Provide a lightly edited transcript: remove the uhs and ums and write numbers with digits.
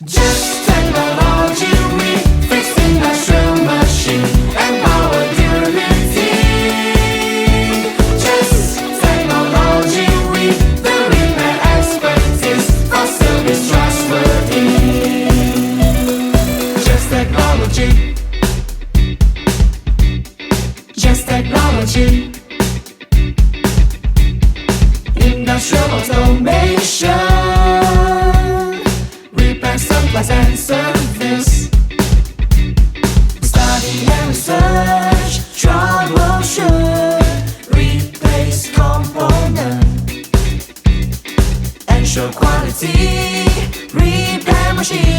Just technology, we fix industrial machine and power durability. Just technology, we the repair expertise for service trustworthy. Just technology. Just technology. Industrial automation. Supplies and service. Study and research, troubleshoot, replace component, ensure quality, repair machine.